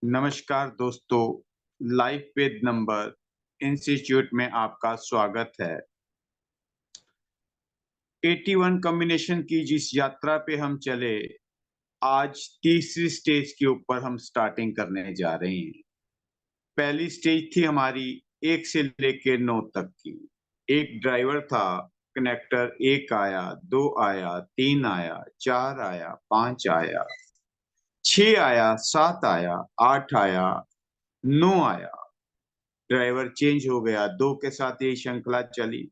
नमस्कार दोस्तों, life with number institute में आपका स्वागत है। 81 कॉम्बिनेशन की जिस यात्रा पे हम चले, आज तीसरी स्टेज के ऊपर हम स्टार्टिंग करने जा रहे हैं। पहली स्टेज थी हमारी 1 से लेके 9 तक की। एक ड्राइवर था, कनेक्टर 1 आया, 2 आया, 3 आया, 4 आया, 5 आया, 6 आया, 7 आया, 8 आया, 9 आया। ड्राइवर चेंज हो गया, 2 के साथ यही श्रृंखला चली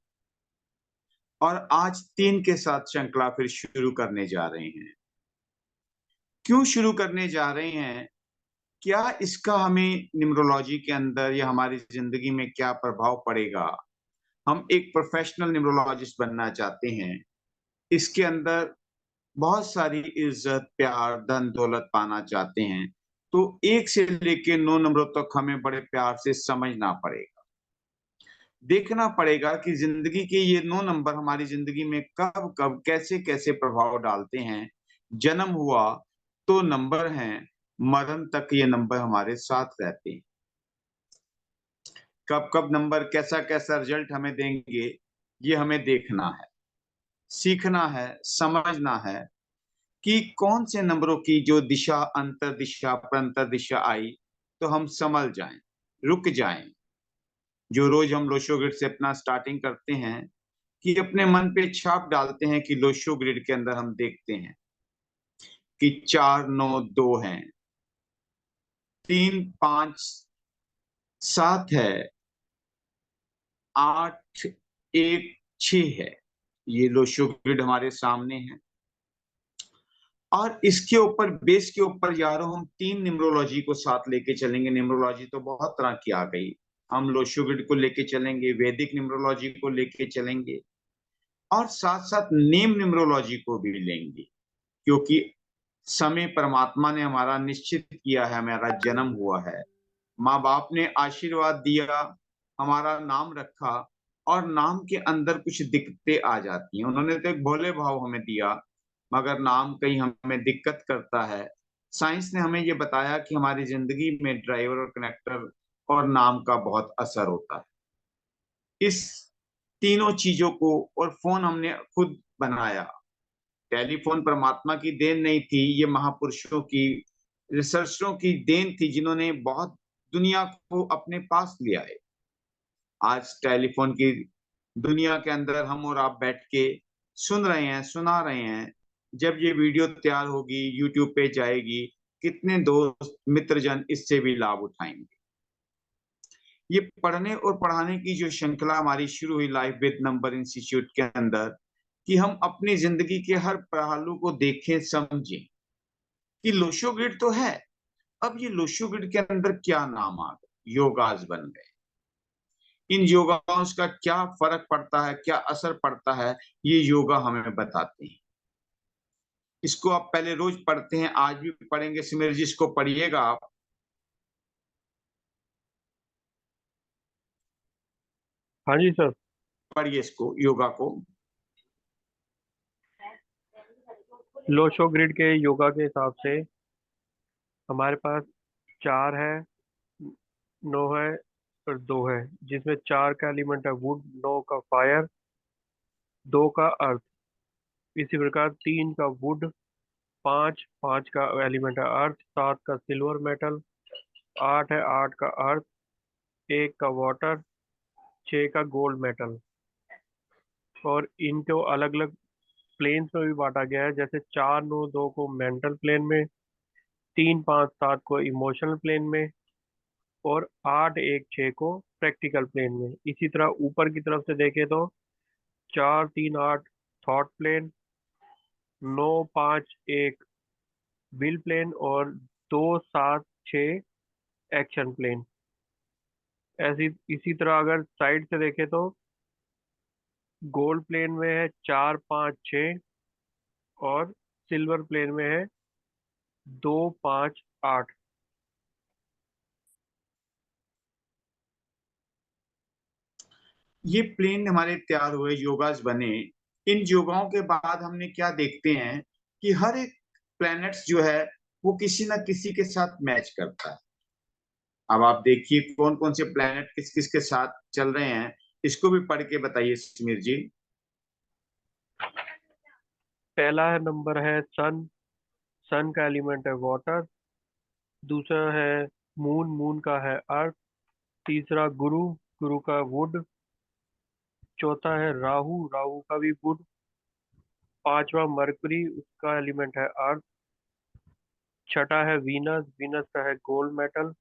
और आज 3 के साथ श्रृंखला फिर शुरू करने जा रहे हैं। क्यों शुरू करने जा रहे हैं? क्या इसका हमें न्यूमरोलॉजी के अंदर या हमारी ज़िंदगी में क्या प्रभाव पड़ेगा? हम एक प्रोफेशनल न्यूमरोलॉजिस्ट बनना चाहते हैं। इसके अंदर बहुत सारी इज़्ज़त, प्यार, धन-दौलत पाना चाहते हैं। तो 1 से लेके 9 नंबरों तक हमें बड़े प्यार से समझना पड़ेगा। देखना पड़ेगा कि ज़िंदगी के ये 9 नंबर हमारी ज़िंदगी में कब-कब, कैसे-कैसे प्रभाव डालते हैं। जन्म हुआ तो नंबर हैं, मरण तक ये नंबर हमारे साथ रहते हैं। कब-कब नंबर कैसा-कैसा रिज़ल्ट हमें देंगे, ये हमें देखना है, सीखना है, समझना है कि कौन से नंबरों की जो दिशा, अंतर्दिशा, प्रंतर्दिशा आई, तो हम संभल जाएँ, रुक जाएँ। जो रोज़ हम लोशो ग्रिड से अपना स्टार्टिंग करते हैं कि अपने मन पे छाप डालते हैं कि लोशो ग्रिड के अंदर हम देखते हैं कि 4, 9, 2 हैं, 3, 5, 7 है, 8, 1, 6 है। ये लोशो ग्रिड हमारे सामने है और इसके ऊपर बेस के ऊपर यारों हम 3 न्यूमरोलॉजी को साथ लेके चलेंगे। न्यूमरोलॉजी तो बहुत तरह की आ गई। हम लोशो ग्रिड को लेके चलेंगे, वैदिक न्यूमरोलॉजी को लेके चलेंगे और साथ-साथ नेम न्यूमरोलॉजी को भी लेंगे क्योंकि समय परमात्मा ने हमारा निश्चित किया है, हमारा जन्म हुआ है। माँ-बाप ने आशीर्वाद दिया, हमारा नाम रखा और नाम के अंदर कुछ दिक्कतें आ जाती हैं। उन्होंने तो एक भोले भाव हमें दिया, मगर नाम कहीं हमें दिक्कत करता है। साइंस ने हमें ये बताया कि हमारी ज़िंदगी में ड्राइवर और कनेक्टर और नाम का बहुत असर होता है। इस तीनों चीज़ों को और फ़ोन हमने खुद बनाया। टेलीफ़ोन परमात्मा की देन नहीं थी, ये महापुरुषों की, रिसर्चरों की देन थी जिन्होंने बहुत दुनिया को अपने पास लिया है। आज टेलीफ़ोन की दुनिया के अंदर हम और आप बैठ के सुन रहे हैं, सुना रहे हैं। जब ये वीडियो तैयार होगी, यूट्यूब पे जाएगी, कितने दोस्त, मित्रजन इससे भी लाभ उठाएँगे। ये पढ़ने और पढ़ाने की जो श्रृंखला हमारी शुरू हुई लाइफ विद नंबर इंस्टीट्यूट के अंदर कि हम अपनी ज़िंदगी के हर पहलू को देखें, समझें कि लोशो ग्रिड तो है। अब ये लोशो ग्रिड के अंदर क्या नाम आ गए? योगाज़ बन गए। इन योगाओं का क्या फ़र्क पड़ता है, क्या असर पड़ता है, ये योगा हमें बताते हैं। इसको आप पहले रोज़ पढ़ते हैं, आज भी पढ़ेंगे, सिमर जी इसको पढ़िएगा आप, हाँ जी सर। पढ़िए इसको, योगा को। लोशो ग्रिड के योगा के हिसाब से हमारे पास 4 है, 9 है और 2 है, जिसमें 4 का एलिमेंट है वुड, 9 का फायर, 2 का अर्थ। इसी प्रकार 3 का वुड, 5 का एलिमेंट है अर्थ, 7 का सिल्वर मेटल, 8 है 8 का अर्थ, 1 का वाटर, 6 का गोल्ड मेटल। और इनको अलग अलग प्लेन्स में भी बांटा गया है, जैसे 4 9 2 को मेंटल प्लेन में, 3 5 7 को इमोशनल प्लेन में और 8 1 6 को प्रैक्टिकल प्लेन में। इसी तरह ऊपर की तरफ से देखें तो 4 3 8 थॉट प्लेन, 9 5 1 विल प्लेन और 2 7 6 एक्शन प्लेन। ऐसी इसी तरह अगर साइड से देखें तो गोल्ड प्लेन में है 4 5 6 और सिल्वर प्लेन में है 2 5 8। ये प्लेन हमारे तैयार हुए, योगाज़ बने। इन योगाओं के बाद हमने क्या देखते हैं कि हर एक प्लैनेट्स जो है, वो किसी न किसी के साथ मैच करता है। अब आप देखिए कौन कौन से प्लैनेट किस किस के साथ चल रहे हैं, इसको भी पढ़ के बताइए समीर जी। पहला है नंबर है सन। सन का एलिमेंट है वाटर। दूसरा है मून। मून का है अर्थ। तीसरा गुरु। गुरु का वुड। चौथा है राहु। राहु का भी वुड। पांचवा मरकरी, उसका एलिमेंट है अर्थ। छठा है वीनस। वीनस का है गोल्ड मेटल।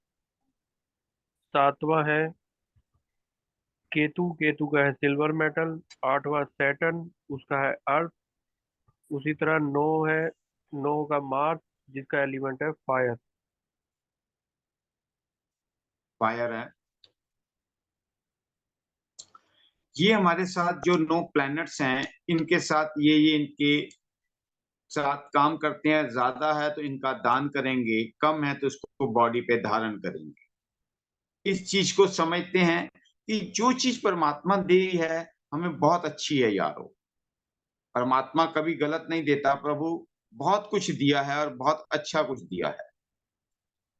सातवां है केतु। केतु का है सिल्वर मेटल। आठवां सैटर्न, उसका है अर्थ। उसी तरह नौ है, नौ का मार्स, जिसका एलिमेंट है फायर। फायर है। ये हमारे साथ जो 9 प्लैनेट्स हैं, इनके साथ ये इनके साथ काम करते हैं। ज्यादा है तो इनका दान करेंगे, कम है तो इसको बॉडी पे धारण करेंगे। इस चीज को समझते हैं कि जो चीज परमात्मा दे रही है हमें बहुत अच्छी है यारो। परमात्मा कभी गलत नहीं देता, प्रभु बहुत कुछ दिया है और बहुत अच्छा कुछ दिया है।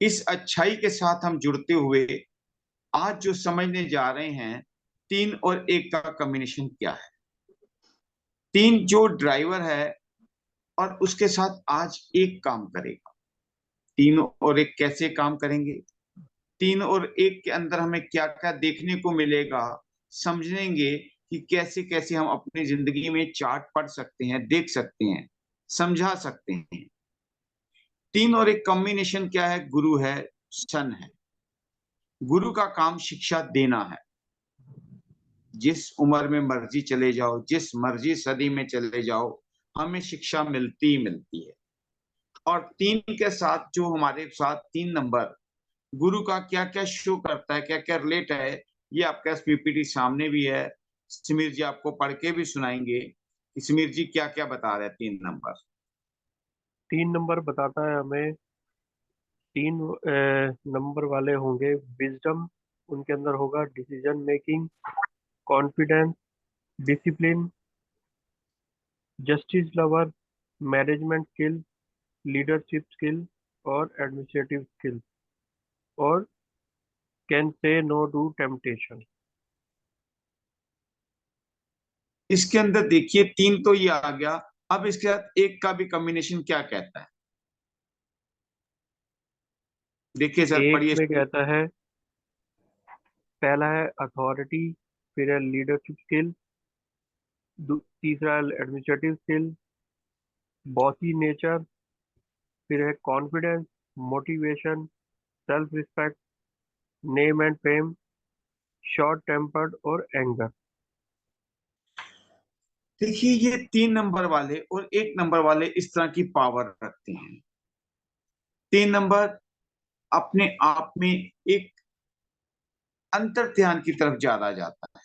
इस अच्छाई के साथ हम जुड़ते हुए आज जो समझने जा रहे हैं, 3 और 1 का कॉम्बिनेशन क्या है। 3 जो ड्राइवर है और उसके साथ आज 1 काम करेगा। 3 और 1 कैसे काम करेंगे, 3 और 1 के अंदर हमें क्या क्या देखने को मिलेगा, समझेंगे कि कैसे कैसे हम अपनी जिंदगी में चार्ट पढ़ सकते हैं, देख सकते हैं, समझा सकते हैं। 3 और 1 कॉम्बिनेशन क्या है, गुरु है, सन है। गुरु का काम शिक्षा देना है। जिस उम्र में मर्जी चले जाओ, जिस मर्जी सदी में चले जाओ, हमें शिक्षा मिलती ही मिलती है। और 3 के साथ जो हमारे साथ 3 नंबर गुरु का क्या क्या शो करता है, क्या क्या रिलेट है, ये आपका पीपीटी सामने भी है। समीर जी आपको पढ़ के भी सुनाएंगे कि समीर जी क्या क्या बता रहे हैं 3 नंबर। 3 नंबर बताता है हमें, तीन नंबर वाले होंगे विजडम। उनके अंदर होगा decision making, confidence, discipline, justice lover, management skill, leadership skill और एडमिनिस्ट्रेटिव स्किल, और can say no to temptation. इसके अंदर देखिए 3 तो ये आ गया। अब इसके साथ 1 का भी कॉम्बिनेशन क्या कहता है, देखिए सर एक पढ़िए। में कहता है, पहला है अथॉरिटी, फिर है लीडरशिप स्किल, तीसरा है एडमिनिस्ट्रेटिव स्किल, बॉसी नेचर, फिर है confidence, motivation, self respect, name and fame, short tempered और एंगर। देखिए ये 3 नंबर वाले और 1 नंबर वाले इस तरह की पावर रखते हैं। 3 नंबर अपने आप में एक अंतर ध्यान की तरफ ज्यादा जाता है,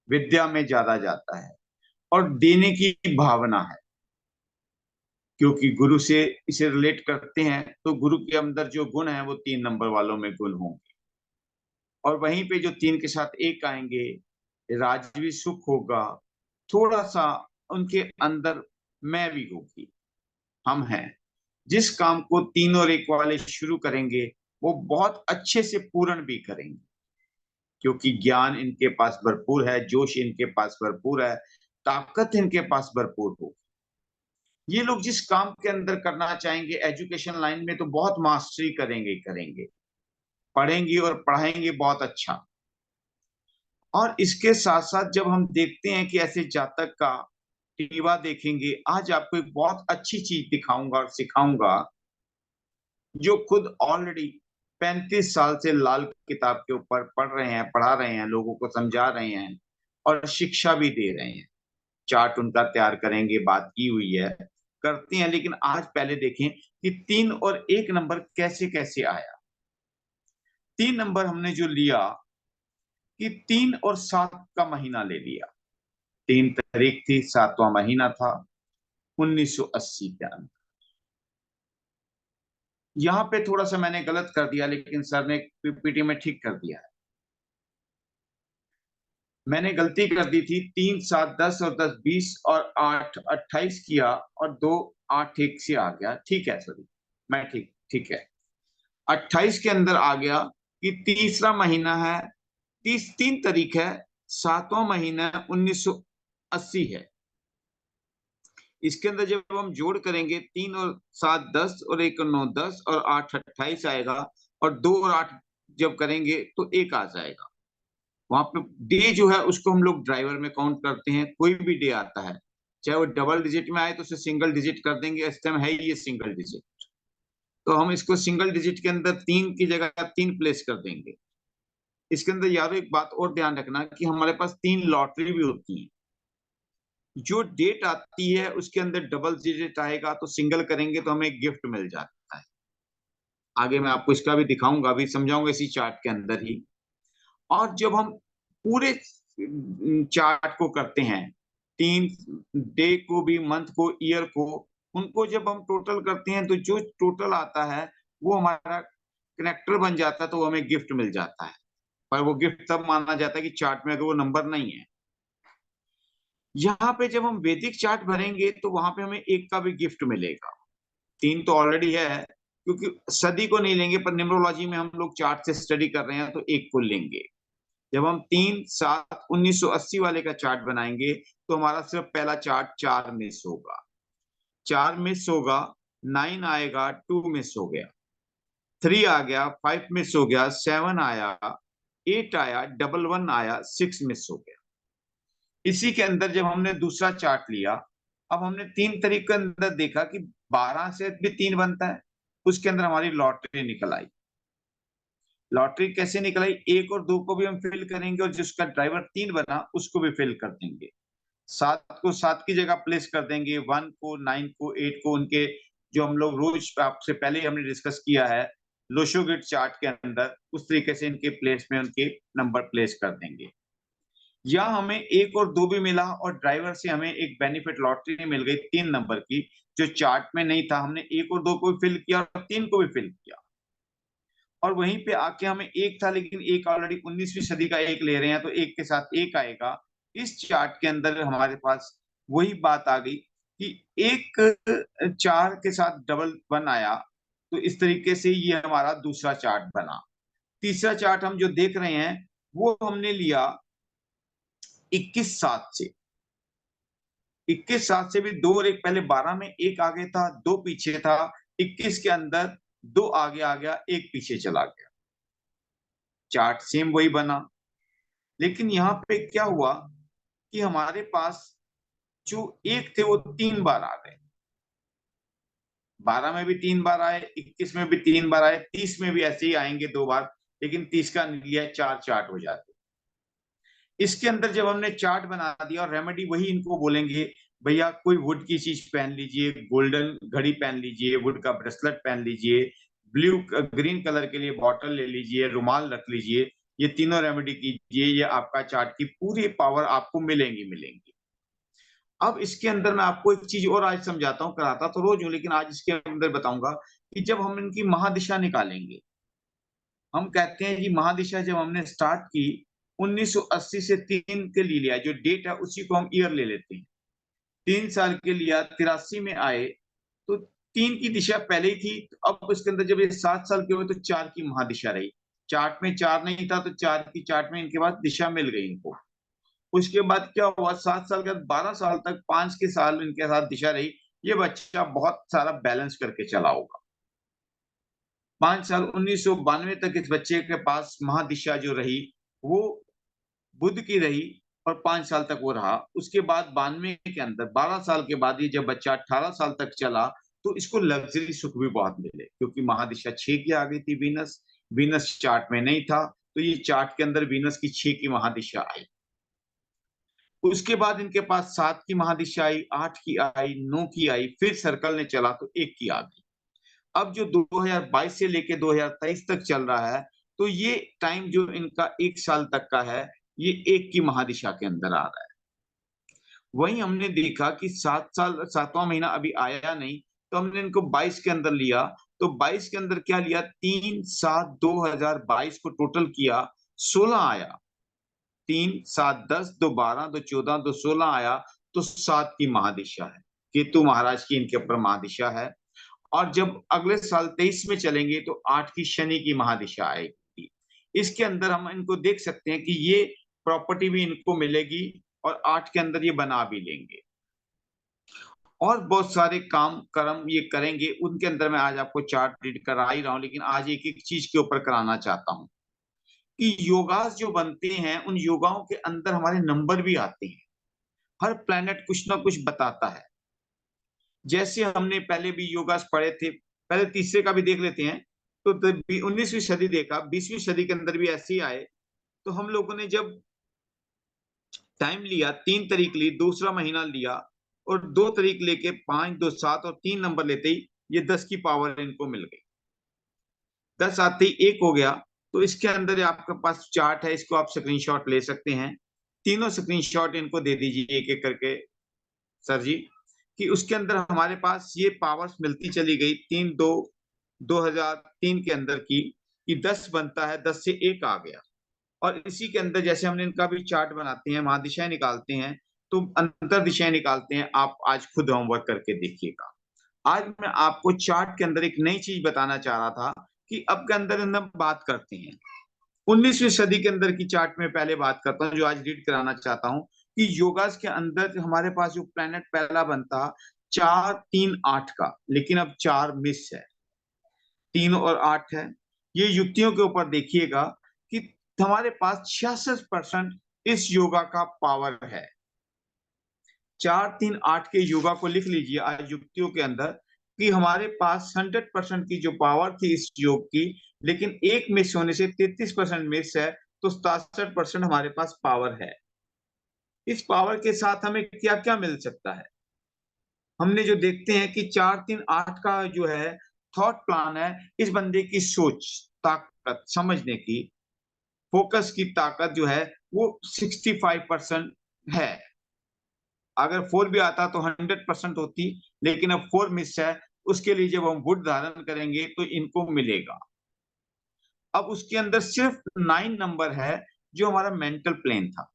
विद्या में ज्यादा जाता है और देने की भावना है। क्योंकि गुरु से इसे रिलेट करते हैं तो गुरु के अंदर जो गुण है वो 3 नंबर वालों में गुण होंगे। और वहीं पे जो 3 के साथ 1 आएंगे, राजवी सुख होगा, थोड़ा सा उनके अंदर मैं भी होगी, हम हैं। जिस काम को 3 और 1 वाले शुरू करेंगे वो बहुत अच्छे से पूर्ण भी करेंगे, क्योंकि ज्ञान इनके पास भरपूर है, जोश इनके पास भरपूर है, ताकत इनके पास भरपूर हो। ये लोग जिस काम के अंदर करना चाहेंगे एजुकेशन लाइन में तो बहुत मास्टरी करेंगे करेंगे, पढ़ेंगे और पढ़ाएंगे बहुत अच्छा। और इसके साथ साथ जब हम देखते हैं कि ऐसे जातक का टीवा देखेंगे, आज आपको एक बहुत अच्छी चीज दिखाऊंगा और सिखाऊंगा, जो खुद ऑलरेडी 35 साल से लाल किताब के ऊपर पढ़ रहे हैं, पढ़ा रहे हैं, लोगों को समझा रहे हैं और शिक्षा भी दे रहे हैं। चार्ट उनका तैयार करेंगे, बात की हुई है, करते हैं। लेकिन आज पहले देखें कि 3 और 1 नंबर कैसे कैसे आया। 3 नंबर हमने जो लिया कि 3 और 7 का महीना ले लिया। 3 तारीख थी, 7वां महीना था, 1980 के अंदर। यहां पे थोड़ा सा मैंने गलत कर दिया, लेकिन सर ने पीपीटी में ठीक कर दिया है। मैंने गलती कर दी थी, 3 7 10 और 10 20 और 8 28 किया और 2 8 1 से आ गया। ठीक है सॉरी, मैं ठीक ठीक है। 28 के अंदर आ गया कि तीसरा महीना है, 3 तारीख है, 7वां महीना 1980 है। इसके अंदर जब हम जोड़ करेंगे 3 और 7 10 और 1 और 9 10 और 8 28 आएगा, और 2 और 8 जब करेंगे तो 1 आ जाएगा। वहां पे डे जो है उसको हम लोग ड्राइवर में काउंट करते हैं। कोई भी डे आता है, चाहे वो डबल डिजिट में आए तो उसे सिंगल डिजिट कर देंगे, इस टाइम है ही ये सिंगल डिजिट, तो हम इसको सिंगल डिजिट के अंदर 3 की जगह 3 प्लेस कर देंगे। इसके अंदर यारो एक बात और ध्यान रखना कि हमारे पास 3 लॉटरी भी होती है। जो डेट आती है उसके अंदर डबल डिजिट आएगा तो सिंगल करेंगे तो हमें गिफ्ट मिल जाता है। आगे मैं आपको इसका भी दिखाऊंगा, अभी समझाऊंगा इसी चार्ट के अंदर ही। और जब हम पूरे चार्ट को करते हैं, 3 डे को भी, मंथ को, ईयर को, उनको जब हम टोटल करते हैं तो जो टोटल आता है वो हमारा कनेक्टर बन जाता है, तो वो हमें गिफ्ट मिल जाता है। पर वो गिफ्ट तब माना जाता है कि चार्ट में अगर वो नंबर नहीं है। यहाँ पे जब हम वैदिक चार्ट भरेंगे तो वहां पे हमें 1 का भी गिफ्ट मिलेगा। 3 तो ऑलरेडी है, क्योंकि सदी को नहीं लेंगे, पर न्यूमरोलॉजी में हम लोग चार्ट से स्टडी कर रहे हैं तो 1 को लेंगे। जब हम 3/7/1980 वाले का चार्ट बनाएंगे तो हमारा सिर्फ पहला चार्ट 4 मिस होगा, 4 मिस होगा, 9 आएगा, 2 मिस हो गया, 3 आ गया, 5 मिस हो गया, 7 आया, 8 आया, 11 आया, 6 मिस हो गया। इसी के अंदर जब हमने दूसरा चार्ट लिया, अब हमने 3 तारीख के अंदर देखा कि 12 से भी 3 बनता है, उसके अंदर हमारी लॉटरी निकल आई। लॉटरी कैसे निकल आई? 1 और 2 को भी हम फिल करेंगे और जिसका ड्राइवर 3 बना उसको भी फिल कर देंगे। 7 को 7 की जगह प्लेस कर देंगे, 1 को, 9 को, 8 को, उनके जो हम लोग रोज आपसे पहले ही हमने डिस्कस किया है लोशो ग्रिड चार्ट के अंदर, उस तरीके से इनके प्लेस में उनके नंबर प्लेस कर देंगे। या हमें 1 और 2 भी मिला और ड्राइवर से हमें एक बेनिफिट लॉटरी मिल गई 3 नंबर की, जो चार्ट में नहीं था। हमने 1 और 2 को भी फिल किया और 3 को भी फिल किया, और वहीं पे आके हमें 1 था, लेकिन 1 ऑलरेडी 19वीं सदी का 1 ले रहे हैं तो 1 के साथ 1 आएगा। इस चार्ट के अंदर हमारे पास वही बात आ गई कि 1 4 के साथ डबल 1 आया, तो इस तरीके से ये हमारा दूसरा चार्ट बना। तीसरा चार्ट हम जो देख रहे हैं वो हमने लिया 21/7 से। 21/7 से भी 2 और 1 पहले, 12 में 1 आगे था, 2 पीछे था, 21 के अंदर 2 आगे आ गया, 1 पीछे चला गया, चार्ट सेम वही बना। लेकिन यहाँ पे क्या हुआ कि हमारे पास जो 1 थे वो 3 बार आ गए। 12 में भी 3 बार आए, 21 में भी 3 बार आए, 30 में भी ऐसे ही आएंगे 2 बार, लेकिन 30 का लिया 4 चार्ट हो जाते। इसके अंदर जब हमने चार्ट बना दिया, और रेमेडी वही इनको बोलेंगे, भैया कोई वुड की चीज पहन लीजिए, गोल्डन घड़ी पहन लीजिए, वुड का ब्रेसलेट पहन लीजिए, ब्लू ग्रीन कलर के लिए बॉटल ले लीजिए, रुमाल रख लीजिए, ये तीनों रेमेडी कीजिए, ये आपका चार्ट की पूरी पावर आपको मिलेंगी मिलेंगी। अब इसके अंदर मैं आपको एक चीज और आज समझाता हूँ, कराता तो रोज हूँ लेकिन आज इसके अंदर बताऊंगा कि जब हम इनकी महादिशा निकालेंगे, हम कहते हैं कि महादिशा जब हमने स्टार्ट की 1980 से 3 के लिए लिया, जो डेट है उसी को हम ईयर ले लेते हैं। 3 साल के लिया, 83 में आए तो 3 की दिशा पहले ही थी, तो अब इसके अंदर जब ये 7 साल के हुए तो 4 की महादिशा रही। चार्ट में 4 नहीं था तो 4 की चार्ट में इनके बाद दिशा मिल गई इनको। उसके बाद क्या हुआ, 7 साल के बाद 12 साल तक 5 के साल इनके साथ दिशा रही। ये बच्चा बहुत सारा बैलेंस करके चला होगा। 5 साल 1992 तक इस बच्चे के पास महादिशा जो रही वो बुध की रही, और 5 साल तक वो रहा। उसके बाद 92 के अंदर 12 साल के बाद ये जब बच्चा 18 साल तक चला तो इसको लग्जरी सुख भी बहुत मिले, क्योंकि महादिशा 6 की आ गई थी। वीनस, वीनस चार्ट में नहीं था, तो ये चार्ट के अंदर वीनस की 6 की महादिशा आई। उसके बाद इनके पास 7 की महादिशा आई, 8 की आई, 9 की आई, फिर सर्कल ने चला तो 1 की आ गई। अब जो 2022 से लेके 2023 तक चल रहा है, तो ये टाइम जो इनका 1 साल तक का है, ये 1 की महादिशा के अंदर आ रहा है। वहीं हमने देखा कि 7 साल 7वां महीना अभी आया नहीं, तो हमने इनको 22 के अंदर लिया। तो 22 के अंदर क्या लिया, 3/7/2022 को टोटल किया, 16 आया। 3 7 10 2 12 2 14 आया, तो 7 की महादिशा है। केतु महाराज की इनके ऊपर महादिशा है। और जब अगले साल 23 में चलेंगे तो 8 की शनि की महादिशा आएगी। इसके अंदर हम इनको देख सकते हैं कि ये प्रॉपर्टी भी इनको मिलेगी और 8 के अंदर ये बना भी लेंगे और बहुत सारे काम कर्म ये करेंगे। उनके अंदर मैं आज आपको चार्ट रीड करा ही रहा हूं, लेकिन आज एक एक चीज के ऊपर कराना चाहता हूं कि योगास जो बनते हैं उन योगाओं के अंदर हमारे नंबर भी आते हैं। हर प्लेनेट कुछ ना कुछ बताता है। जैसे हमने पहले भी योगास पढ़े थे, पहले तीसरे का भी देख लेते हैं। तो 19वीं सदी देखा, 20वीं सदी के अंदर भी ऐसे ही आए। तो हम लोगों ने जब टाइम लिया, 3 तारीख ली, दूसरा महीना लिया और 2 तारीख लेके 5, 2, 7 और 3 नंबर लेते ही ये 10 की पावर इनको मिल गई। 10 आते ही 1 हो गया। तो इसके अंदर आपके पास चार्ट है, इसको आप स्क्रीनशॉट ले सकते हैं। तीनों स्क्रीनशॉट इनको दे दीजिए एक एक करके सर जी, कि उसके अंदर हमारे पास ये पावर्स मिलती चली गई 3-2-2003 के अंदर की, कि 10 बनता है, 10 से 1 आ गया। और इसी के अंदर जैसे हमने इनका भी चार्ट बनाते हैं, महादिशाएं निकालते हैं, तो अंतर दिशाएं निकालते हैं। आप आज खुद होमवर्क करके देखिएगा। आज मैं आपको चार्ट के अंदर एक नई चीज बताना चाह रहा था कि अब के अंदर हम बात करते हैं 19वीं सदी के अंदर की चार्ट में पहले बात करता हूं, जो आज रीड कराना चाहता हूं कि योगास के अंदर हमारे पास जो प्लेनेट पहला बनता 4-3-8 का, लेकिन अब 4 मिस है, 3 और 8 है। ये युक्तियों के ऊपर देखिएगा कि हमारे पास 66% इस योगा का पावर है। 4-3-8 के योगा को लिख लीजिए आज युक्तियों के अंदर कि हमारे पास 100% की जो पावर थी इस योग की, लेकिन एक मिस होने से 33% मिस है, तो 67% हमारे पास पावर है। इस पावर के साथ हमें क्या क्या मिल सकता है? हमने जो देखते हैं कि 4-3-8 का जो है थॉट प्लान है, इस बंदे की सोच, ताकत, समझने की, फोकस की ताकत जो है वो 65% है। अगर 4 भी आता तो 100% होती, लेकिन अब 4 मिस है। उसके लिए जब हम वुड धारण करेंगे तो इनको मिलेगा। अब उसके अंदर सिर्फ 9 नंबर है जो हमारा मेंटल प्लेन था।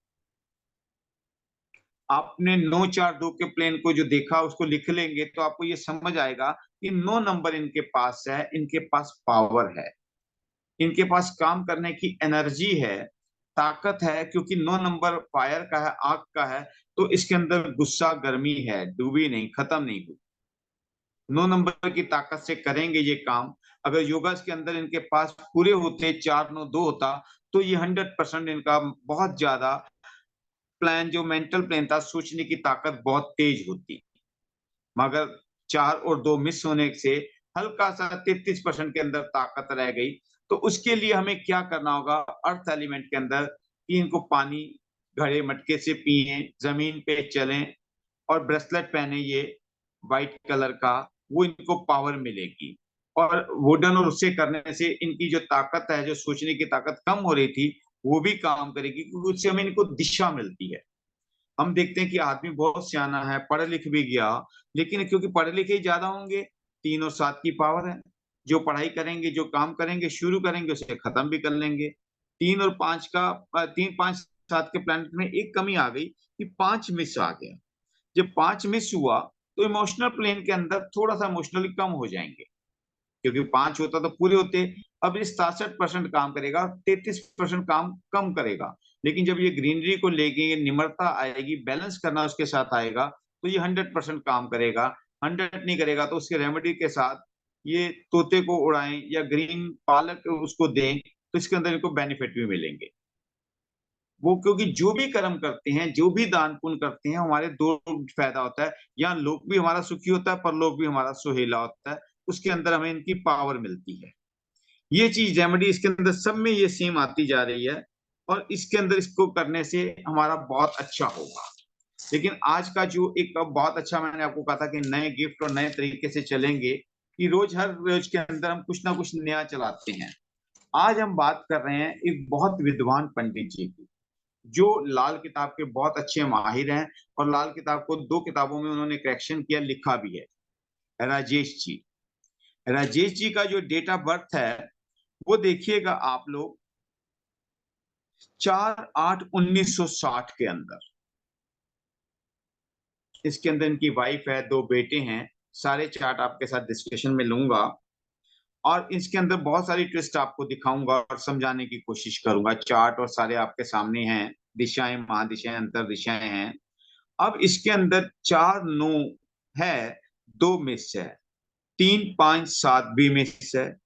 आपने 9-4-2 के प्लेन को जो देखा उसको लिख लेंगे तो आपको ये समझ आएगा कि 9 नंबर इनके पास है, इनके पास पावर है, इनके पास काम करने की एनर्जी है, ताकत है, क्योंकि 9 नंबर फायर का है, आग का है। तो इसके अंदर गुस्सा, गर्मी है, डूबी नहीं, खत्म नहीं हुई। 9 नंबर की ताकत से करेंगे ये काम। अगर योगा के अंदर इनके पास पूरे होते 4-9-2 होता तो ये 100% इनका बहुत ज्यादा प्लान, जो मेंटल प्लेन था, सोचने की ताकत बहुत तेज होती। मगर 4 और 2 मिस होने से हल्का सा 33% के अंदर ताकत रह गई। तो उसके लिए हमें क्या करना होगा? अर्थ एलिमेंट के अंदर कि इनको पानी घड़े मटके से पिए, जमीन पे चलें और ब्रेसलेट पहने ये व्हाइट कलर का, वो इनको पावर मिलेगी। और वुडन और उससे करने से इनकी जो ताकत है, जो सोचने की ताकत कम हो रही थी, वो भी काम करेगी, क्योंकि उससे हमें इनको दिशा मिलती है। हम देखते हैं कि आदमी बहुत सियाना है, पढ़ लिख भी गया, लेकिन क्योंकि पढ़े लिखे ही ज्यादा होंगे, 3 और 7 की पावर है, जो पढ़ाई करेंगे, जो काम करेंगे, शुरू करेंगे, उसे खत्म भी कर लेंगे। 3 और 5 का 3-5-7 के प्लैनेट में एक कमी आ गई कि 5 मिस आ गया। जब 5 मिस हुआ तो इमोशनल प्लेन के अंदर थोड़ा सा इमोशनली कम हो जाएंगे, क्योंकि 5 होता तो पूरे होते। अब इस 67% काम करेगा, 33% काम कम करेगा। लेकिन जब ये ग्रीनरी को लेके निम्रता आएगी, बैलेंस करना उसके साथ आएगा, तो ये 100% काम करेगा। 100 नहीं करेगा तो उसके रेमेडी के साथ ये तोते को उड़ाएं या ग्रीन पालक उसको दें, तो इसके अंदर इनको बेनिफिट भी मिलेंगे। वो क्योंकि जो भी कर्म करते हैं, जो भी दान पुण्य करते हैं, हमारे दो फायदा होता है। यहाँ लोक भी हमारा सुखी होता है, परलोक भी हमारा सुहेला होता है। उसके अंदर हमें इनकी पावर मिलती है। ये चीज रेमेडी इसके अंदर सब में ये सेम आती जा रही है, और इसके अंदर इसको करने से हमारा बहुत अच्छा होगा। लेकिन आज का जो एक बहुत अच्छा, मैंने आपको कहा था कि नए गिफ्ट और नए तरीके से चलेंगे, कि रोज हर रोज के अंदर हम कुछ ना कुछ नया चलाते हैं। आज हम बात कर रहे हैं एक बहुत विद्वान पंडित जी की, जो लाल किताब के बहुत अच्छे माहिर हैं, और लाल किताब को 2 किताबों में उन्होंने करेक्शन किया, लिखा भी है। राजेश जी, राजेश जी का जो डेट ऑफ बर्थ है वो देखिएगा आप लोग, 4-8-1960 के अंदर। इसके अंदर इनकी वाइफ है, 2 बेटे हैं, सारे चार्ट आपके साथ डिस्कशन में लूंगा और इसके अंदर बहुत सारी ट्विस्ट आपको दिखाऊंगा और समझाने की कोशिश करूंगा। चार्ट और सारे आपके सामने हैं, दिशाएं, महादिशाएं, अंतर दिशाएं हैं। अब इसके अंदर 4 9 है, 2 मिस है, 3 5 7 भी मिस है,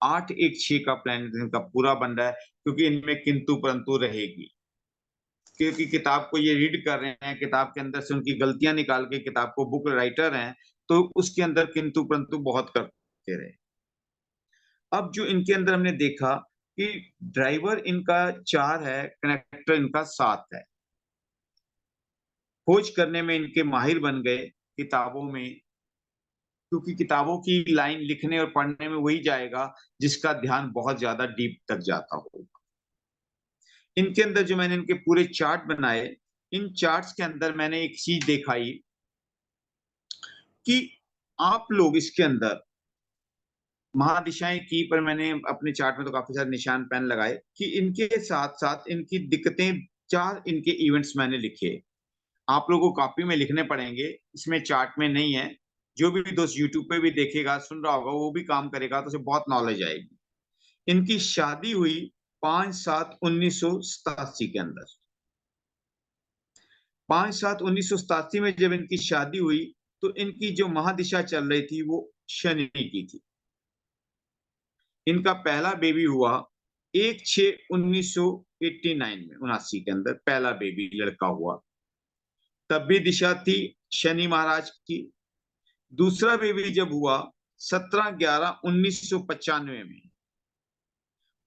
8 1 6 का प्लैनेट इनका पूरा बन रहा है, क्योंकि इनमें किंतु परंतु रहेगी। क्योंकि किताब को ये रीड कर रहे हैं, किताब के अंदर से उनकी गलतियां निकाल के, किताब को बुक राइटर हैं, तो उसके अंदर किंतु परंतु बहुत करते रहे। अब जो इनके अंदर हमने देखा कि ड्राइवर इनका 4 है, कनेक्टर इनका 7 है। खोज करने में इनके माहिर बन गए किताबों में, क्योंकि किताबों की लाइन लिखने और पढ़ने में वही जाएगा जिसका ध्यान बहुत ज्यादा डीप तक जाता होगा। इनके अंदर जो मैंने इनके पूरे चार्ट बनाए, इन चार्ट्स के अंदर मैंने एक चीज दिखाई कि आप लोग इसके अंदर महादिशाएं की, पर मैंने अपने चार्ट में तो काफी सारे निशान पेन लगाए कि इनके साथ साथ इनकी दिक्कतें, 4 इनके इवेंट्स मैंने लिखे। आप लोगों को कॉपी में लिखने पड़ेंगे, इसमें चार्ट में नहीं है। जो भी दोस्त यूट्यूब पे भी देखेगा, सुन रहा होगा, वो भी काम करेगा तो उसे बहुत नॉलेज आएगी। इनकी शादी हुई 5/7/1987 के अंदर। 5/7/1987 में जब इनकी शादी हुई तो इनकी जो महादिशा चल रही थी वो शनि की थी। इनका पहला बेबी हुआ 1/6/1989 में, 79 के अंदर पहला बेबी लड़का हुआ। तब भी दिशा थी शनि महाराज की। दूसरा बेबी जब हुआ 17/11/1995 में,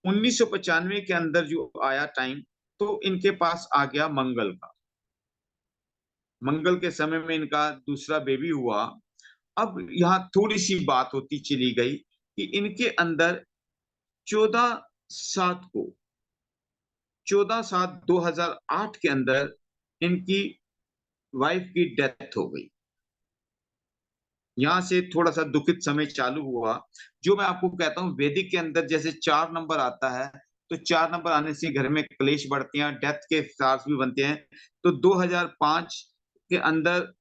1995 के अंदर जो आया टाइम, तो इनके पास आ गया मंगल का। मंगल के समय में इनका दूसरा बेबी हुआ। अब यहां थोड़ी सी बात होती चली गई कि इनके अंदर 14/7 को, 14/7/2008 के अंदर इनकी वाइफ की डेथ हो गई। यहां से थोड़ा सा दुखित समय चालू हुआ। जो मैं आपको कहता हूं, वैदिक के अंदर जैसे 4 नंबर आता है, तो 4 नंबर आने से घर में क्लेश बढ़ते हैं, डेथ के साथ भी बनते हैं। तो 2005 के अंदर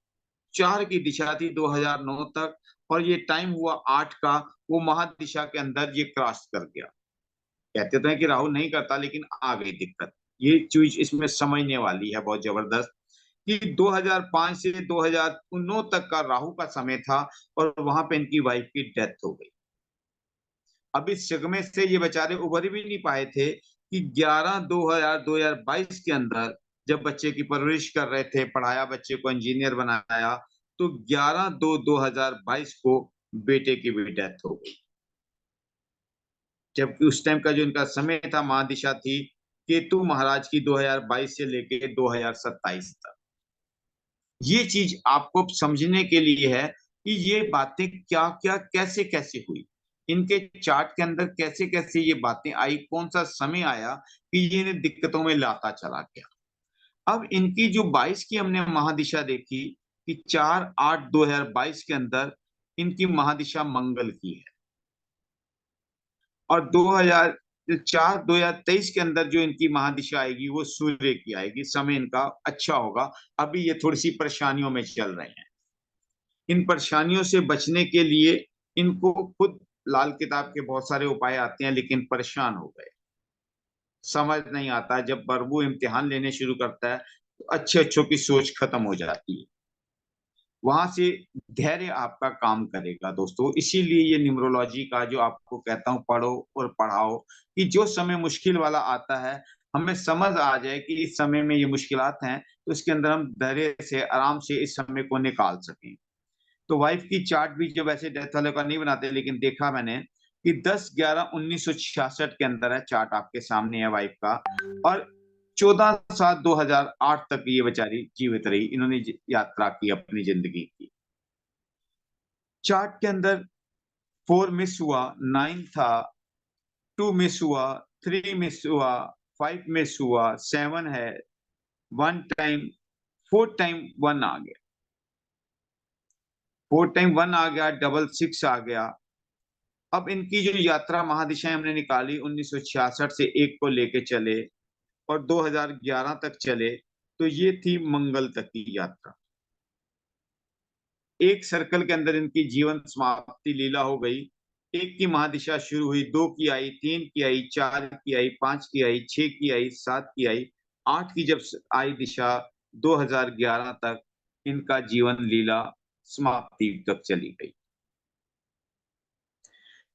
4 की दिशा थी 2009 तक, और ये टाइम हुआ 8 का। वो महादिशा के अंदर ये क्रॉस कर गया। कहते तो हैं कि राहु नहीं करता, लेकिन आ गई दिक्कत। ये चीज इसमें समझने वाली है बहुत जबरदस्त, कि 2005 से 2009 तक का राहु का समय था, और वहां पे इनकी वाइफ की डेथ हो गई। अब इस जगमे से ये बेचारे उभर भी नहीं पाए थे कि 11/2/2022 के अंदर जब बच्चे की परवरिश कर रहे थे, पढ़ाया, बच्चे को इंजीनियर बनाया, तो 11/2/2022 को बेटे की भी डेथ हो गई। जबकि उस टाइम का जो इनका समय था, महादिशा थी केतु महाराज की 2022 से लेके 2027 तक। ये चीज आपको समझने के लिए है कि ये बातें क्या क्या कैसे कैसे हुई, इनके चार्ट के अंदर कैसे कैसे ये बातें आई, कौन सा समय आया कि ये इन्हें दिक्कतों में लाता चला गया। अब इनकी जो 22 की हमने महादिशा देखी कि 4/8/2022 के अंदर इनकी महादिशा मंगल की है, और 2023 के अंदर जो इनकी महादिशा आएगी वो सूर्य की आएगी। समय इनका अच्छा होगा। अभी ये थोड़ी सी परेशानियों में चल रहे हैं। इन परेशानियों से बचने के लिए इनको खुद लाल किताब के बहुत सारे उपाय आते हैं, लेकिन परेशान हो गए, समझ नहीं आता। जब प्रभु इम्तिहान लेने शुरू करता है तो अच्छे अच्छों की सोच खत्म हो जाती है। वहां से धैर्य आपका काम करेगा दोस्तों। इसीलिए ये न्यूमरोलॉजी का जो आपको कहता हूँ, पढ़ो और पढ़ाओ, कि जो समय मुश्किल वाला आता है, हमें समझ आ जाए कि इस समय में ये मुश्किलात हैं, तो इसके अंदर हम धैर्य से आराम से इस समय को निकाल सकें। तो वाइफ की चार्ट भी जब ऐसे डेथ वाले का नहीं बनाते, लेकिन देखा मैंने कि 10/11/1966 के अंदर है, चार्ट आपके सामने है वाइफ का। और 14/7/2008 तक ये बेचारी जीवित रही, इन्होंने यात्रा की अपनी जिंदगी की। चार्ट के अंदर 4 मिस हुआ, 9 था, 2 मिस हुआ, 3 मिस हुआ, 5 मिस हुआ, 7 है, 1 टाइम, 4 टाइम 1 आ गया, 4 टाइम 1 आ गया, 666 आ गया। अब इनकी जो यात्रा महादिशाएं हमने निकाली, 1966 से 1 को लेके चले और 2011 तक चले, तो ये थी मंगल तक की यात्रा। एक सर्कल के अंदर इनकी जीवन समाप्ति लीला हो गई। एक की महादिशा शुरू हुई, दो की आई, तीन की आई, चार की आई, पांच की आई, छह की आई, सात की आई, आठ की जब आई दिशा 2011 तक इनका जीवन लीला समाप्ति तक चली गई।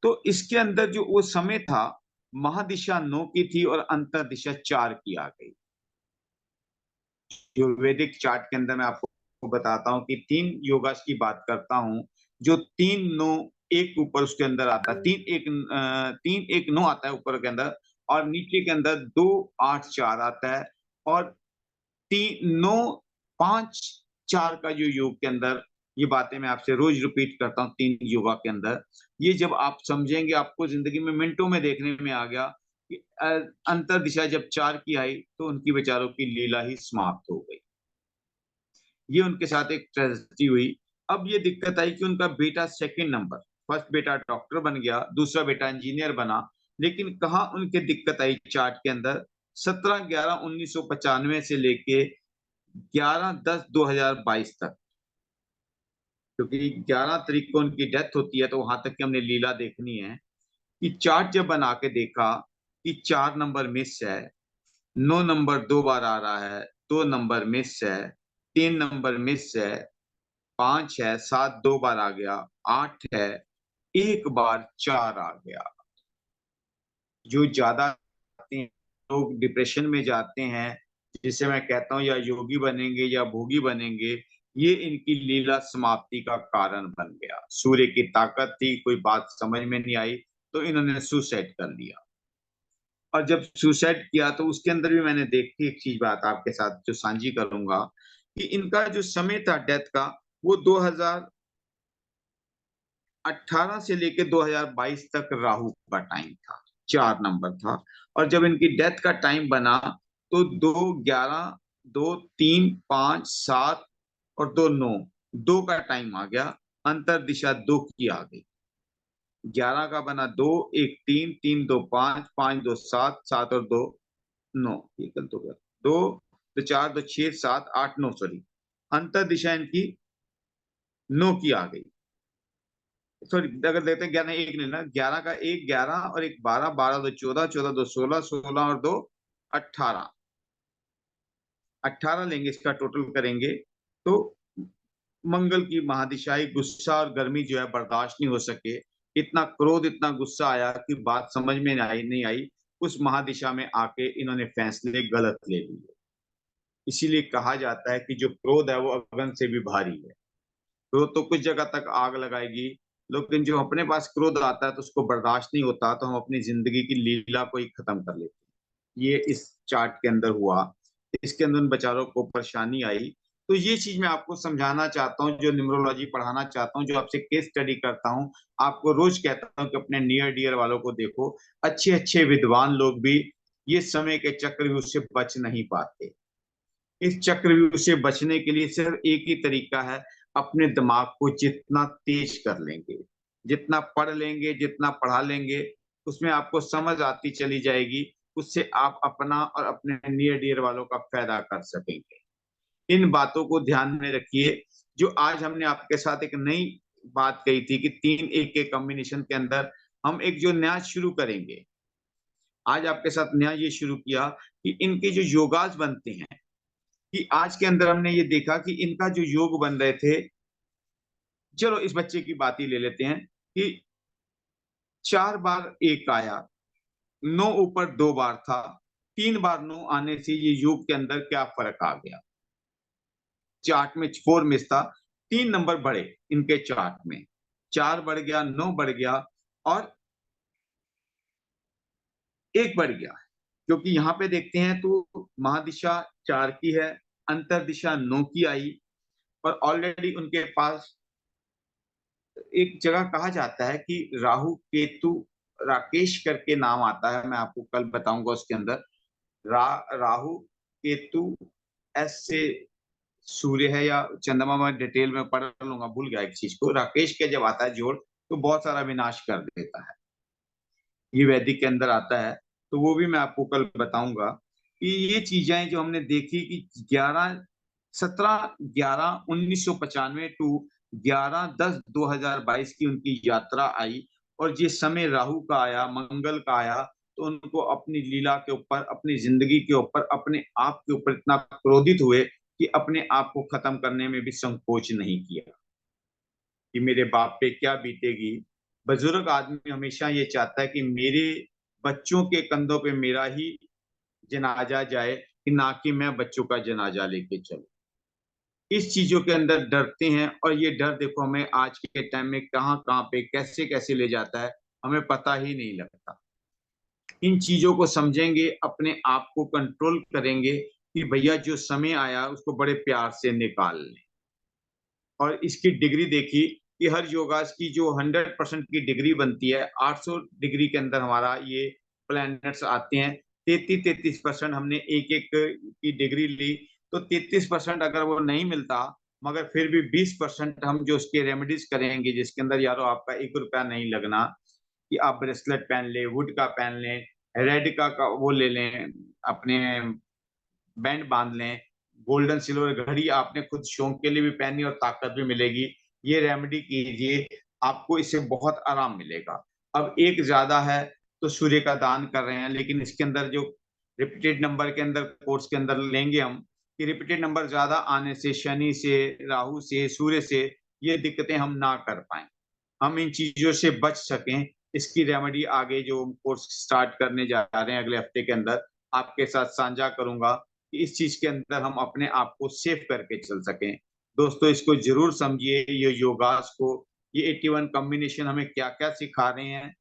तो इसके अंदर जो वो समय था, महादिशा 9 की थी और अंतर दिशा 4 की आ गई। जो वैदिक चार्ट के अंदर मैं आपको बताता हूँ कि 3 योगास की बात करता हूँ, जो 3 9 एक ऊपर उसके अंदर आता है, 3 1 9 आता है ऊपर के अंदर, और नीचे के अंदर 2 8 4 आता है, और 3 9 5 4 का जो योग के अंदर, ये बातें मैं आपसे रोज रिपीट करता हूँ 3 योगा के अंदर। ये जब आप समझेंगे, आपको जिंदगी में मिनटों में देखने में आ गया कि अंतर दिशा जब 4 की आई तो उनकी बेचारों की लीला ही समाप्त हो गई। ये उनके साथ एक ट्रेजेडी हुई। अब ये दिक्कत आई कि उनका बेटा सेकंड नंबर, फर्स्ट बेटा डॉक्टर बन गया, दूसरा बेटा इंजीनियर बना, लेकिन कहाँ उनके दिक्कत आई चार्ट के अंदर, 17/11/1995 से लेके 11/10/2022 तक, क्योंकि 11 तारीख को उनकी डेथ होती है, तो वहां तक की हमने लीला देखनी है। कि चार्ट जब बना के देखा कि 4 नंबर मिस है, 9 नंबर 2 बार आ रहा है, 2 नंबर मिस है, 3 नंबर मिस है, 5 है, 7 2 बार आ गया, 8 है, एक बार 4 आ गया। जो ज्यादा लोग डिप्रेशन में जाते हैं, जिसे मैं कहता हूँ या योगी बनेंगे या भोगी बनेंगे, ये इनकी लीला समाप्ति का कारण बन गया। सूर्य की ताकत थी, कोई बात समझ में नहीं आई, तो इन्होंने सुसाइड कर लिया। और जब सुसाइड किया तो उसके अंदर भी मैंने देखी एक चीज, बात आपके साथ जो साझी करूंगा, कि इनका जो समय था डेथ का, वो 2018 से लेके 2022 तक राहु का टाइम था, 4 नंबर था। और जब इनकी डेथ का टाइम बना तो 2 11 2 3 5 7 और 2 9, 2 का टाइम आ गया, अंतर दिशा 2 की आ गई। 11 का बना 2 1 3 3 2 5 5 2 7 7 और 2 9, ये गलत हो गया, 2 तो 4 2 6 7 8 9, सॉरी, अंतर दिशा इनकी 9 की आ गई। सॉरी, अगर देखते हैं 11 1 नहीं ना, 11 का 1 11 और एक 12 12 2 14 14 2 16 16 और 2 18, 18 लेंगे, इसका टोटल करेंगे तो मंगल की महादिशाई गुस्सा और गर्मी जो है बर्दाश्त नहीं हो सके, इतना क्रोध इतना गुस्सा आया कि बात समझ में नहीं आई। उस महादिशा में आके इन्होंने फैसले गलत ले लिए। इसीलिए कहा जाता है कि जो क्रोध है वो अगन से भी भारी है। क्रोध तो कुछ जगह तक आग लगाएगी, लेकिन जो अपने पास क्रोध आता है तो उसको बर्दाश्त नहीं होता, तो हम अपनी जिंदगी की लीला को ही खत्म कर लेते हैं। ये इस चार्ट के अंदर हुआ, इसके अंदर उन बेचारों को परेशानी आई। तो ये चीज मैं आपको समझाना चाहता हूँ, जो न्यूमरोलॉजी पढ़ाना चाहता हूँ, जो आपसे केस स्टडी करता हूँ, आपको रोज कहता हूँ कि अपने नियर डियर वालों को देखो, अच्छे अच्छे विद्वान लोग भी ये समय के चक्रव्यूह से बच नहीं पाते। इस चक्रव्यूह से बचने के लिए सिर्फ एक ही तरीका है, अपने दिमाग को जितना तेज कर लेंगे, जितना पढ़ लेंगे, जितना पढ़ा लेंगे, उसमें आपको समझ आती चली जाएगी, उससे आप अपना और अपने नियर डियर वालों का फायदा कर सकेंगे। इन बातों को ध्यान में रखिए। जो आज हमने आपके साथ एक नई बात कही थी कि 3 1 के कॉम्बिनेशन के अंदर हम एक जो नया शुरू करेंगे, आज आपके साथ नया ये शुरू किया कि इनके जो योगास बनते हैं, कि आज के अंदर हमने ये देखा कि इनका जो योग बन रहे थे, चलो इस बच्चे की बात ही ले लेते हैं कि 4 बार 1 आया, 9 ऊपर 2 बार था, 3 बार 9 आने से ये योग के अंदर क्या फर्क आ गया। चार्ट में 4 मिस था, 3 नंबर बढ़े इनके चार्ट में, 4 बढ़ गया, 9 बढ़ गया और 1 बढ़ गया। क्योंकि यहाँ पे देखते हैं तो महादिशा 4 की है, अंतर दिशा 9 की आई, और ऑलरेडी उनके पास एक जगह कहा जाता है कि राहु केतु राकेश करके नाम आता है, मैं आपको कल बताऊंगा उसके अंदर। राहु केतु एस से सूर्य है या चंद्रमा, में डिटेल में पढ़ लूंगा, भूल गया एक चीज को। राकेश के जब आता है जोड़ तो बहुत सारा विनाश कर देता है, ये वैदिक के अंदर आता है। तो वो भी मैं आपको कल बताऊंगा कि ये चीजें जो हमने देखी कि 17/11/1995 टू 11/10/2022 की उनकी यात्रा आई, और जिस समय राहु का आया, मंगल का आया, तो उनको अपनी लीला के ऊपर, अपनी जिंदगी के ऊपर, अपने आप के ऊपर इतना क्रोधित हुए कि अपने आप को खत्म करने में भी संकोच नहीं किया कि मेरे बाप पे क्या बीतेगी। बुजुर्ग आदमी हमेशा ये चाहता है कि मेरे बच्चों के कंधों पे मेरा ही जनाजा जाए, कि ना कि मैं बच्चों का जनाजा लेके चलूं। इस चीजों के अंदर डरते हैं, और ये डर देखो हमें आज के टाइम में कहाँ कहाँ पे कैसे कैसे ले जाता है, हमें पता ही नहीं लगता। इन चीजों को समझेंगे, अपने आप को कंट्रोल करेंगे कि भैया जो समय आया उसको बड़े प्यार से निकाल लें। और इसकी डिग्री देखी कि हर योगास की जो 100% की डिग्री बनती है, 800 डिग्री के अंदर हमारा ये प्लैनेट्स आते हैं। 33% हमने एक एक की डिग्री ली, तो 33% अगर वो नहीं मिलता, मगर फिर भी 20% हम जो उसके रेमेडीज करेंगे, जिसके अंदर यारो आपका 1 रुपया नहीं लगना, कि आप ब्रेसलेट पहन लें, वुड का पहन लें, रेड का वो ले लें, अपने बैंड बांध लें, गोल्डन सिल्वर घड़ी आपने खुद शौक के लिए भी पहनी और ताकत भी मिलेगी। ये रेमेडी कीजिए, आपको इससे बहुत आराम मिलेगा। अब एक ज्यादा है तो सूर्य का दान कर रहे हैं, लेकिन इसके अंदर जो रिपीटेड नंबर के अंदर कोर्स के अंदर लेंगे हम, कि रिपीटेड नंबर ज्यादा आने से, शनि से, राहु से, सूर्य से ये दिक्कतें हम ना कर पाए, हम इन चीजों से बच सकें। इसकी रेमेडी आगे जो कोर्स स्टार्ट करने जा रहे हैं अगले हफ्ते के अंदर, आपके साथ साझा करूंगा कि इस चीज के अंदर हम अपने आप को सेफ करके चल सकें। दोस्तों इसको जरूर समझिए, ये योगास को, ये 81 कॉम्बिनेशन हमें क्या क्या सिखा रहे हैं।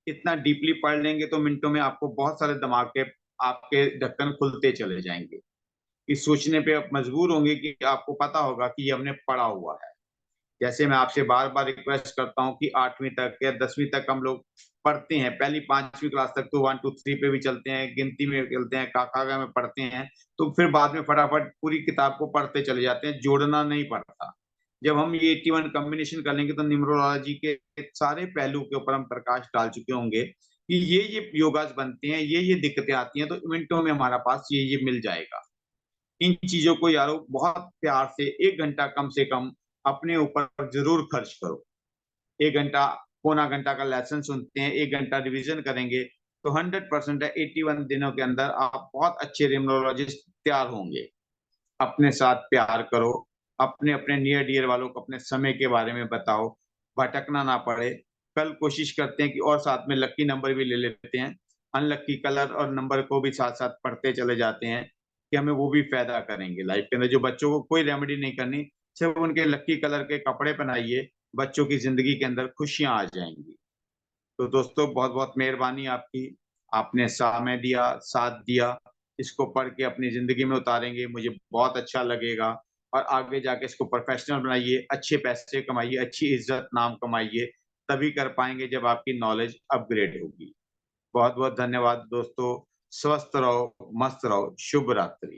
इतना डीपली पढ़ लेंगे तो मिनटों में आपको बहुत सारे दिमाग के आपके ढक्कन खुलते चले जाएंगे, कि सोचने पे आप मजबूर होंगे कि आपको पता होगा कि ये हमने पढ़ा हुआ है। जैसे मैं आपसे बार बार रिक्वेस्ट करता हूँ कि 8वीं तक या 10वीं तक हम लोग पढ़ते हैं, पहली 5वीं क्लास तक तो 1 2 3 पे भी चलते हैं, गिनती में चलते हैं, काका में पढ़ते हैं, तो फिर बाद में फटाफट पूरी किताब को पढ़ते चले जाते हैं, जोड़ना नहीं पड़ता। जब हम ये 81 कॉम्बिनेशन कर लेंगे तो न्यूमरोलॉजी के सारे पहलू के ऊपर हम प्रकाश डाल चुके होंगे कि ये योगास बनते हैं, ये दिक्कतें आती हैं, तो मिनटों में हमारा पास ये मिल जाएगा। इन चीजों को यारो बहुत प्यार से 1 घंटा कम से कम अपने ऊपर जरूर खर्च करो। 1 घंटा, पौना घंटा का लेसन सुनते हैं, 1 घंटा रिवीजन करेंगे, तो 100% है 81 दिनों के अंदर आप बहुत अच्छे न्यूमरोलॉजिस्ट तैयार होंगे। अपने साथ प्यार करो, अपने अपने नियर डियर वालों को अपने समय के बारे में बताओ, भटकना ना पड़े। कल कोशिश करते हैं कि और साथ में लकी नंबर भी ले लेते हैं, अनलकी कलर और नंबर को भी साथ साथ पढ़ते चले जाते हैं, कि हमें वो भी फायदा करेंगे लाइफ के अंदर। जो बच्चों को कोई रेमेडी नहीं करनी, सिर्फ उनके लकी कलर के कपड़े पहनाइए, बच्चों की जिंदगी के अंदर खुशियां आ जाएंगी। तो दोस्तों बहुत बहुत मेहरबानी आपकी, आपने समय दिया, साथ दिया। इसको पढ़ के अपनी जिंदगी में उतारेंगे, मुझे बहुत अच्छा लगेगा। और आगे जाके इसको प्रोफेशनल बनाइए, अच्छे पैसे कमाइए, अच्छी इज्जत नाम कमाइए, तभी कर पाएंगे जब आपकी नॉलेज अपग्रेड होगी। बहुत बहुत धन्यवाद दोस्तों, स्वस्थ रहो, मस्त रहो, शुभ रात्रि।